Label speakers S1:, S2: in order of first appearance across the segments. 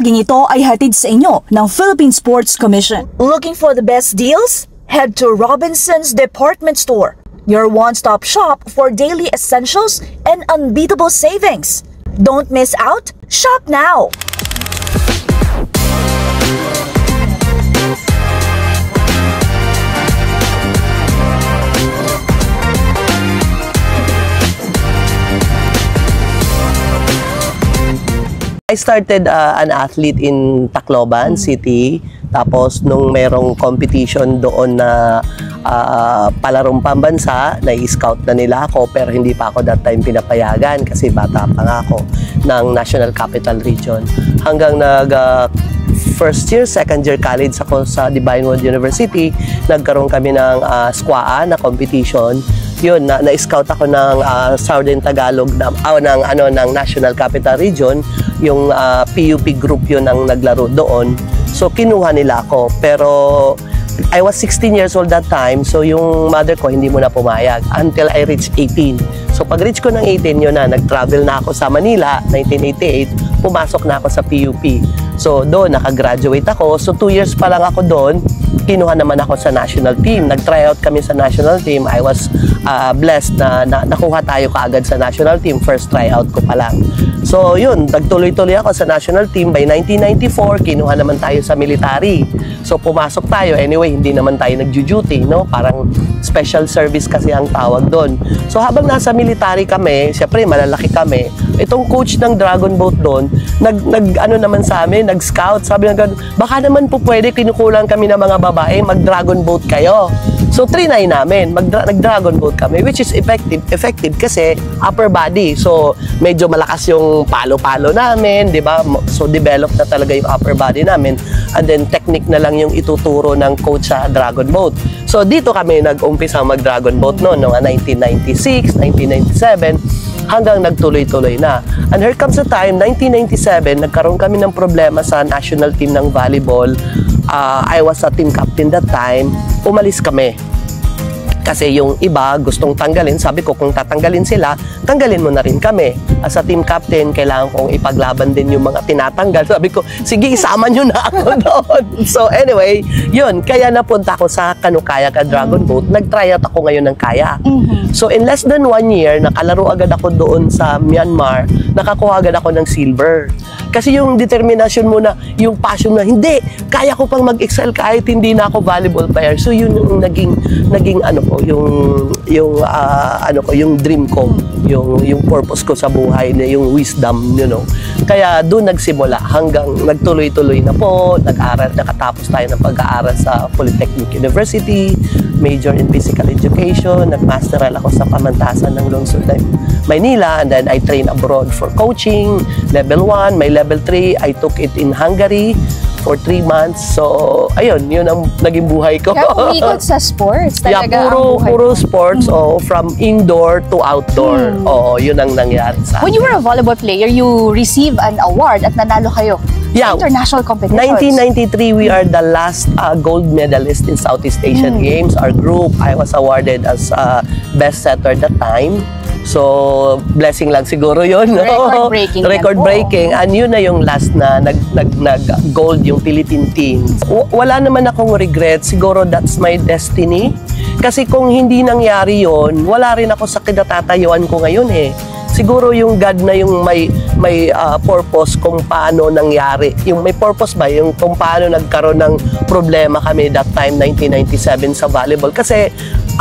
S1: Bahaging ito ay hatid sa inyo ng Philippine Sports Commission. Looking for the best deals? Head to Robinson's Department Store, your one-stop shop for daily essentials and unbeatable savings. Don't miss out. Shop now.
S2: I started an athlete in Tacloban City. Tapos nung merong competition doon na palarong pambansa, na-scout na nila ako pero hindi pa ako that time pinapayagan kasi bata pa nga ako ng National Capital Region. Hanggang first year, second year college ako sa Divine Word University, nagkaroon kami ng SQUA na competition. Yun, na-scout ako ng Southern Tagalog ng National Capital Region. Yung PUP group yun ang naglaro doon. So kinuha nila ako. Pero I was 16 years old that time, so yung mother ko hindi mo na pumayag until I reached 18. So pag reach ko ng 18, yun na, nag-travel na ako sa Manila, 1988, pumasok na ako sa PUP. So doon, nakagraduate ako. So 2 years pa lang ako doon, kinuha naman ako sa national team. Nag-try out kami sa national team. I was blessed na nakuha tayo kaagad sa national team. First tryout ko pa lang. So yun, nagtuloy-tuloy ako sa national team. By 1994, kinuha naman tayo sa military. So pumasok tayo. Anyway, hindi naman tayo nag-duty, no? Parang special service kasi ang tawag doon. So habang nasa military kami, syempre malalaki kami. Itong coach ng Dragon Boat doon, naman sa amin, nag-scout. Sabi nga, baka naman po pwede, kinukulang kami ng mga babae, mag-Dragon Boat kayo. So, trinay namin, nag-Dragon Boat kami, which is effective kasi upper body. So, medyo malakas yung palo-palo namin, di ba? So, develop na talaga yung upper body namin. And then, technique na lang yung ituturo ng coach sa Dragon Boat. So, dito kami nag-umpisa mag-Dragon Boat noong 1996, 1997, hanggang nagtuloy-tuloy na. And here comes the time, 1997, nagkaroon kami ng problema sa national team ng volleyball. I was a team captain that time. Umalis kami. Kasi yung iba gustong tanggalin. Sabi ko, kung tatanggalin sila, tanggalin mo na rin kami. As a team captain, kailangan kong ipaglaban din yung mga tinatanggal. Sabi ko, sige, isama nyo na ako doon. So anyway, yun. Kaya napunta ako sa Kanukayak Dragon Boat. Nag-tryout ako ngayon ng kayak. So in less than 1 year, nakalaro agad ako doon sa Myanmar. Nakakuha agad ako ng silver. Kasi yung determination mo na, yung passion na, hindi, kaya ko pang mag-excel kahit hindi na ako volleyball player. So yun yung naging ano ko, yung dream ko, yung purpose ko sa buhay, yung wisdom, you know. Kaya doon nagsimula hanggang nagtuloy-tuloy na po, nakatapos tayo ng pag-aaral sa Polytechnic University, major in physical education, nag-masteral ako sa pamantasan ng Lungsod ng Maynila, and then I trained abroad for coaching, level 1, my level 3, I took it in Hungary for 3 months. So, ayun, yun ang naging buhay ko.
S3: Kaya umikot sa sports talaga
S2: puro sports, from indoor to outdoor. Yun ang nangyari sa akin.
S3: When you were a volleyball player, you received an award at nanalo kayo sa international competitions.
S2: 1993, we are the last gold medalist in Southeast Asian Games. Our group, I was awarded as best setter that time. So, blessing lang siguro yun.
S3: Record-breaking.
S2: Record-breaking. And yun na yung last na nag-gold yung Philippine team. Wala naman akong regret. Siguro that's my destiny. Kasi kung hindi nangyari yun, wala rin ako sa kinatatayuan ko ngayon eh. Siguro yung God na yung may purpose kung paano nangyari. Yung may purpose ba? Yung kung paano nagkaroon ng problema kami that time, 1997 sa volleyball. Kasi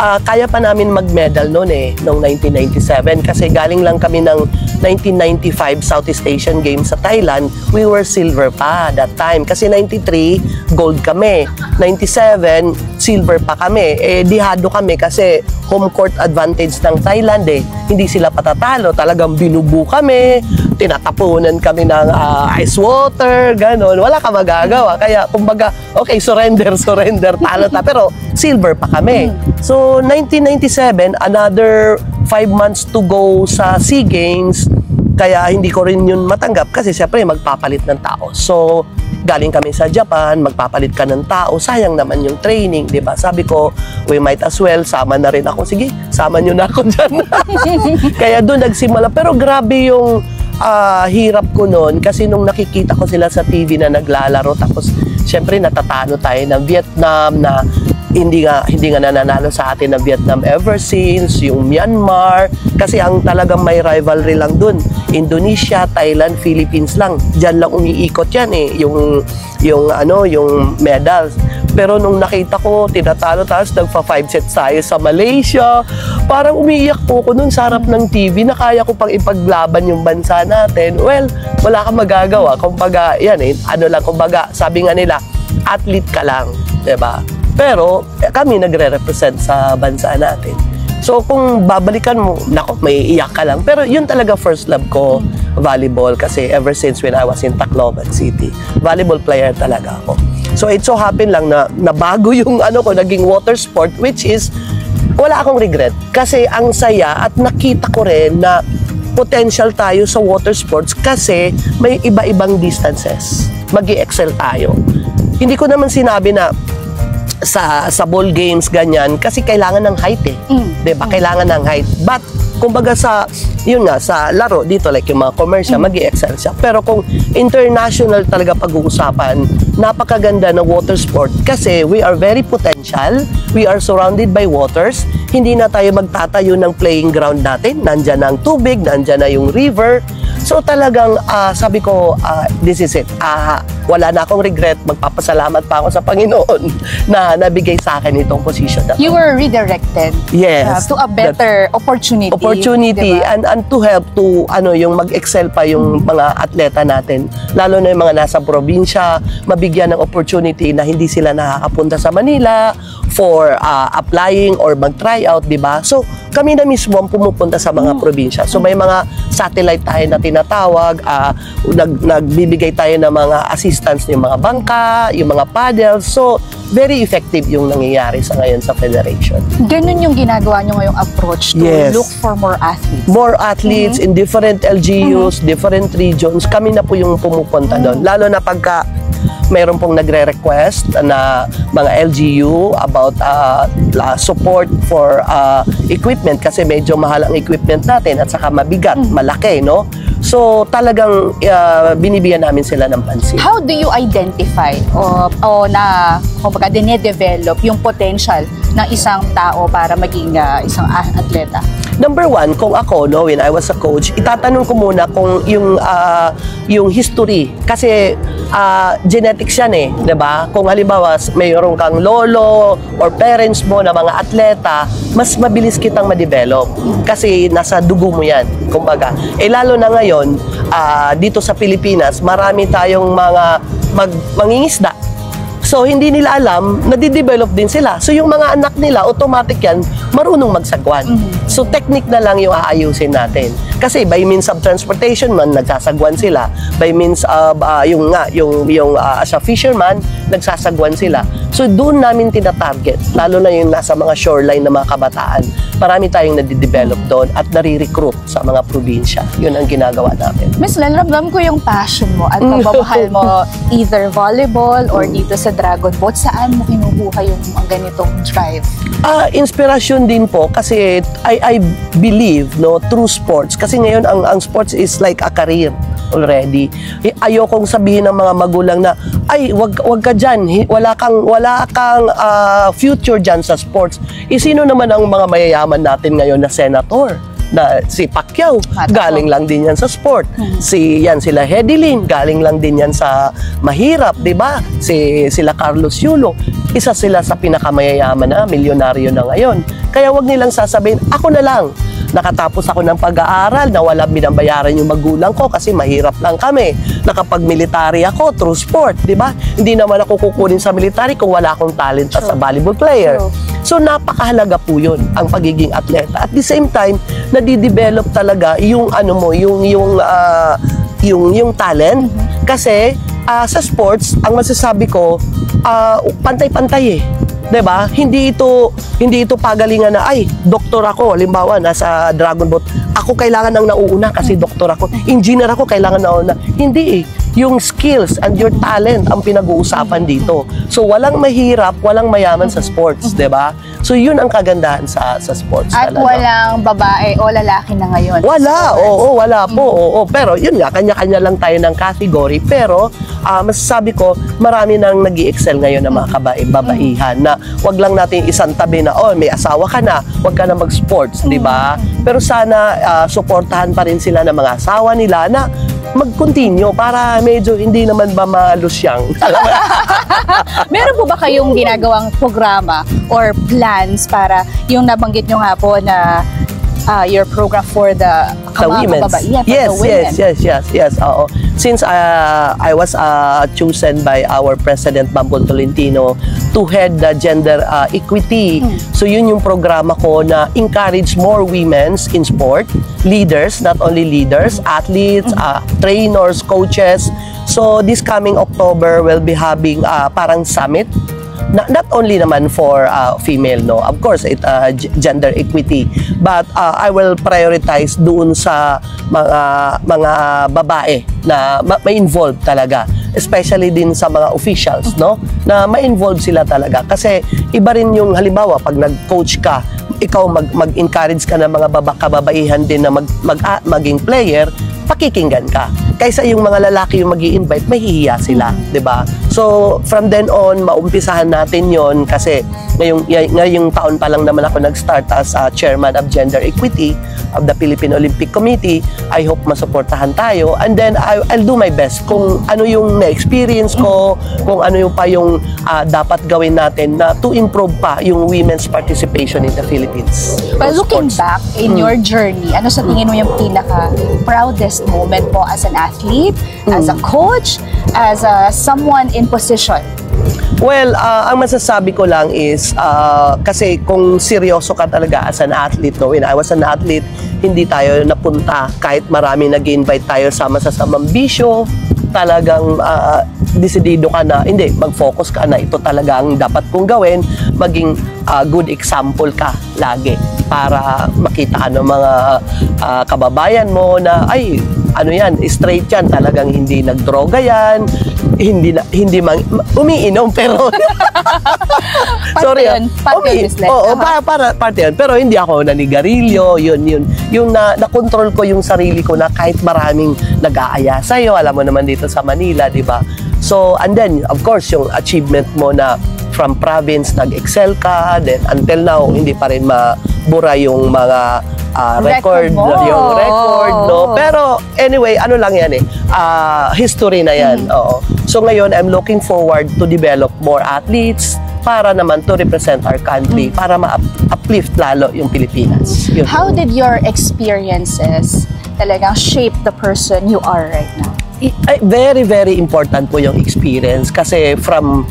S2: kaya pa namin mag-medal noon eh, noong 1997. Kasi galing lang kami ng 1995 Southeast Asian Games sa Thailand. We were silver pa that time. Kasi 93, gold kami. 97, silver pa kami. Eh, dihado kami kasi home court advantage ng Thailand eh. Hindi sila patatalo. Talagang binubu kami, tinatapunan kami ng ice water, ganon. Wala ka magagawa. Kaya, kumbaga, okay, surrender, talo ta. Pero, silver pa kami. So, 1997, another 5 months to go sa SEA Games. Kaya, hindi ko rin yun matanggap kasi, syempre, magpapalit ng tao. So, galing kami sa Japan, magpapalit ka ng tao, sayang naman yung training, di ba? Sabi ko, we might as well, sama na rin ako. Sige, sama nyo na ako dyan. Kaya doon nagsimula. Pero grabe yung hirap ko noon kasi nung nakikita ko sila sa TV na naglalaro, tapos syempre natatalo tayo ng Vietnam na hindi nga nananalo sa atin ng Vietnam ever since, yung Myanmar, kasi ang talagang may rivalry lang dun, Indonesia, Thailand, Philippines lang. Diyan lang umiikot yan eh, yung medals. Pero nung nakita ko, tinatalo, tapos nagpa 5 sets tayo sa Malaysia, parang umiiyak po ko nun sa harap ng TV na kaya ko pang ipaglaban yung bansa natin. Well, wala kang magagawa. Kumbaga, yan eh, kumbaga, sabi nga nila, athlete ka lang, diba? Pero kami nagre-represent sa bansa natin. So kung babalikan mo, nako, may iyak ka lang. Pero yun talaga first love ko, volleyball. Kasi ever since when I was in Tacloban City, volleyball player talaga ako. So it so happened lang na bago yung naging water sport, which is wala akong regret. Kasi ang saya at nakita ko rin na potential tayo sa water sports kasi may iba-ibang distances. Mag-i-excel tayo. Hindi ko naman sinabi na sa ball games ganyan kasi kailangan ng height eh. 'Di ba? Kailangan ng height. But kumbaga sa laro dito like yung mga commercial, mag-i-excel siya. Pero kung international talaga pag-uusapan, napakaganda ng water sport kasi we are very potential. We are surrounded by waters. Hindi na tayo magtatayo ng playing ground natin. Nandiyan ang tubig, nandiyan na yung river. So talagang sabi ko, this is it. Wala na akong regret. Magpapasalamat pa ako sa Panginoon na nabigay sa akin itong position na to.
S3: You were redirected to a better opportunity.
S2: Diba? And to help to yung mag-excel pa yung mga atleta natin. Lalo na yung mga nasa probinsya, mabigyan ng opportunity na hindi sila nakakapunta sa Manila for applying or mag-tryout, di ba? So, kami na mismo ang pumupunta sa mga probinsya. So, may mga satellite tayo na tinatawag, nagbibigay tayo ng mga assistance yung mga bangka, yung mga paddles. So, very effective yung nangyayari sa ngayon sa federation.
S3: Ganun yung ginagawa nyo ngayong approach to look for more athletes.
S2: More athletes in different LGUs, different regions. Kami na po yung pumupunta doon. Lalo na pagka mayroon pong nagre-request na mga LGU about support for equipment kasi medyo mahal ang equipment natin at saka mabigat, malaki, no? So, talagang binibigyan namin sila ng pansin.
S3: How do you identify o na, kumbaga, dine-develop yung potential ng isang tao para maging isang atleta?
S2: Number one, kung ako, when I was a coach, itatanong ko muna kung yung history. Kasi genetics yan eh, di ba? Kung halimbawa, mayroon kang lolo or parents mo na mga atleta, mas mabilis kitang ma-develop. Kasi nasa dugo mo yan, kumbaga. Lalo na ngayon, dito sa Pilipinas, marami tayong mga mangingisda. So, hindi nila alam, nadidevelop din sila. So, yung mga anak nila, automatic yan, marunong magsagwan. So, technique na lang yung aayusin natin. Kasi by means of transportation man, nagsasagwan sila. By means of, as a fisherman, nagsasagwan sila. So, doon namin tinatarget, lalo na yung nasa mga shoreline na mga kabataan. Marami tayong nadidevelop doon at nare-recruit sa mga probinsya. Yun ang ginagawa namin.
S3: Miss Len, ramdam ko yung passion mo at pagmamahal mo either volleyball or dito sa Dragon Boat. Saan mo kinukuha yung ganitong drive?
S2: Inspirasyon din po kasi I believe through sports. Kasi ngayon ang sports is like a career already. Ayokong sabihin ng mga magulang na ay wag ka diyan, wala kang future diyan sa sports. Sino naman ang mga mayayaman natin ngayon na senator? Na si Pacquiao, galing lang din yan sa sport. Sila Hedilin, galing lang din yan sa mahirap, di ba? Sila Carlos Yulo, isa sila sa pinakamayayaman na, milyonaryo na ngayon. Kaya wag nilang sasabihin, ako na lang. Nakatapos ako ng pag-aaral na wala binabayaran yung magulang ko kasi mahirap lang kami. Nakapag-military ako through sport, di ba? Hindi naman ako kukunin sa military kung wala akong talent as a volleyball player. So napakahalaga po yun, ang pagiging atleta. At the same time, nadidevelop talaga yung yung talent. Kasi sa sports, ang masasabi ko, pantay-pantay eh. 'Di ba? Hindi ito pagalingan na ay doktor ako, halimbawa nasa Dragon Boat, ako kailangan ng nauuna kasi doktor ako. Engineer ako, kailangan nauuna. Hindi eh. Yung skills and your talent ang pinag-uusapan dito. So walang mahirap, walang mayaman sa sports, 'di ba? So yun ang kagandahan sa sports.
S3: At
S2: talaga.
S3: walang babae o lalaki na ngayon.
S2: Wala, oo, wala po, oo. Pero yun nga, kanya-kanya lang tayo ng category. Pero masasabi ko, marami nang nag-i-excel ngayon ng mga babaihan na wag lang natin isang tabi na, oh, may asawa ka na, wag ka na mag-sports, di ba? Pero sana suportahan pa rin sila ng mga asawa nila na mag-continue para medyo hindi naman ba malusyang.
S3: Meron po ba kayong ginagawang programa or plans para yung nabanggit nyo nga po na your program for the
S2: women. Yes. Oo. Since I was chosen by our President Bambol Tolentino to head the gender equity. So yun yung programa ko na encourage more women in sport, leaders, not only leaders, athletes, trainers, coaches. So this coming October, we'll be having parang summit. Not only naman for female, no, of course gender equity, but I will prioritize doon sa mga babae na ma-involve talaga, especially din sa mga officials, no, na ma-involve sila talaga kasi iba rin yung halimbawa pag nag-coach ka, ikaw mag-encourage ka ng mga kababaihan din na maging player, pakikinggan ka. Kaysa yung mga lalaki yung mag-i-invite, mahihiya sila, 'di ba? So, from then on, maumpisahan natin 'yon kasi ngayong taon pa lang naman ako nag-start as chairman of Gender Equity of the Philippine Olympic Committee. I hope masuportahan tayo, and then I'll do my best kung ano yung na-experience ko, kung ano yung pa yung dapat gawin natin na to improve pa yung women's participation in the Philippines.
S3: But looking back in your journey, ano sa tingin mo yung pinaka-proudest moment mo as an athlete, as a coach, as someone in position?
S2: Well, ang masasabi ko lang is, kasi kung seryoso ka talaga as an athlete, no? When I was an athlete, hindi tayo napunta kahit marami nag-invite tayo sa masasamang bisyo, talagang desidido ka na, hindi, mag-focus ka na, ito talaga ang dapat kong gawin, maging good example ka lagi para makita ng mga kababayan mo na, ay, ano yan, straight yan, talagang hindi nagdroga yan, hindi umiinom pero sorry, parte yun, pero hindi ako nanigarilyo, yun yung na-control ko yung sarili ko na kahit maraming nag-aaya sa'yo, alam mo naman dito sa Manila, di ba? So, and then, of course, yung achievement mo na from province, nag-excel ka, then until now, hindi pa rin mabura yung mga record, yung record, no? Pero, anyway, ano lang yan history na yan, oo. So, ngayon, I'm looking forward to develop more athletes para naman to represent our country, para ma-uplift lalo yung Pilipinas. Yun.
S3: How did your experiences talagang shape the person you are right now?
S2: Very, very important po yung experience kasi from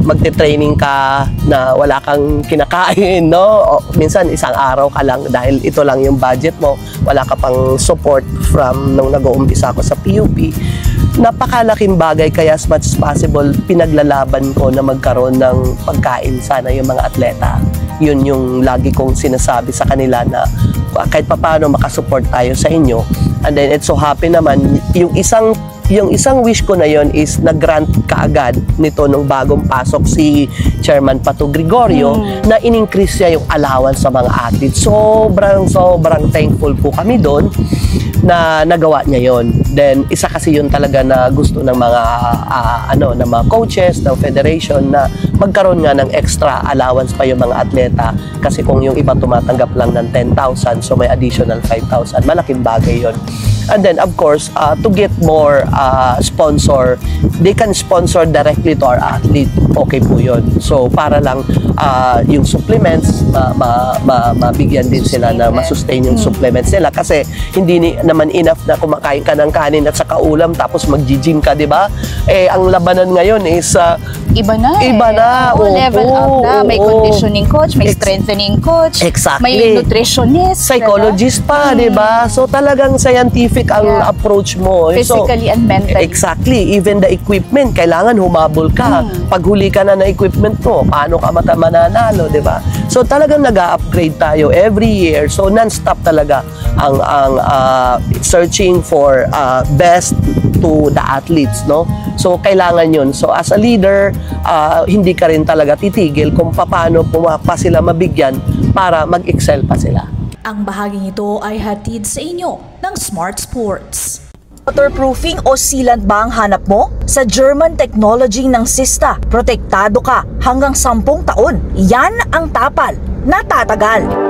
S2: magte-training ka na wala kang kinakain, no? O, minsan isang araw ka lang dahil ito lang yung budget mo, wala ka pang support from nung nag-uumpisa ako sa PUP. Napakalaking bagay kaya as much as possible pinaglalaban ko na magkaroon ng pagkain sana yung mga atleta. Yun yung lagi kong sinasabi sa kanila na kahit papaano makasupport tayo sa inyo. And then it's so happy naman yung isang wish ko na yon is nag-grant kaagad nito nung bagong pasok si Chairman Pato Gregorio na in-increase niya yung allowance sa mga athletes. Sobrang thankful po kami doon na nagawa niya yon. Then isa kasi yun talaga na gusto ng mga ng mga coaches ng federation na magkaroon nga ng extra allowance pa yung mga atleta kasi kung yung iba tumatanggap lang ng 10,000 so may additional 5,000, malaking bagay yon. And then of course to get more sponsor, they can sponsor directly to our athlete. Okay po yun. So para lang yung supplements mabigyan din sila na masustain yung supplements nila kasi hindi naman enough na kumakain ka ng kanin at saka ulam tapos mag-gym ka, di ba? Ang labanan ngayon is
S3: iba na. Level up na. May conditioning coach, may strengthening coach, may nutritionist,
S2: psychologist pa, di ba? So talagang scientific ang approach mo.
S3: Physically and mentally.
S2: Exactly. Even the equipment, kailangan humabol ka. Pag huli ka na ng equipment mo, paano ka mananalo, di ba? So talagang nag-upgrade tayo every year. So non-stop talaga ang searching for best to the athletes, no? So kailangan yun. So as a leader, hindi ka rin talaga titigil kung paano pa sila mabigyan para mag-excel pa sila.
S1: Ang bahaging ito ay hatid sa inyo ng Smart Sports. Waterproofing o sealant ba ang hanap mo? Sa German technology ng Sista, protektado ka hanggang 10 taon. Yan ang tapal na tatagal.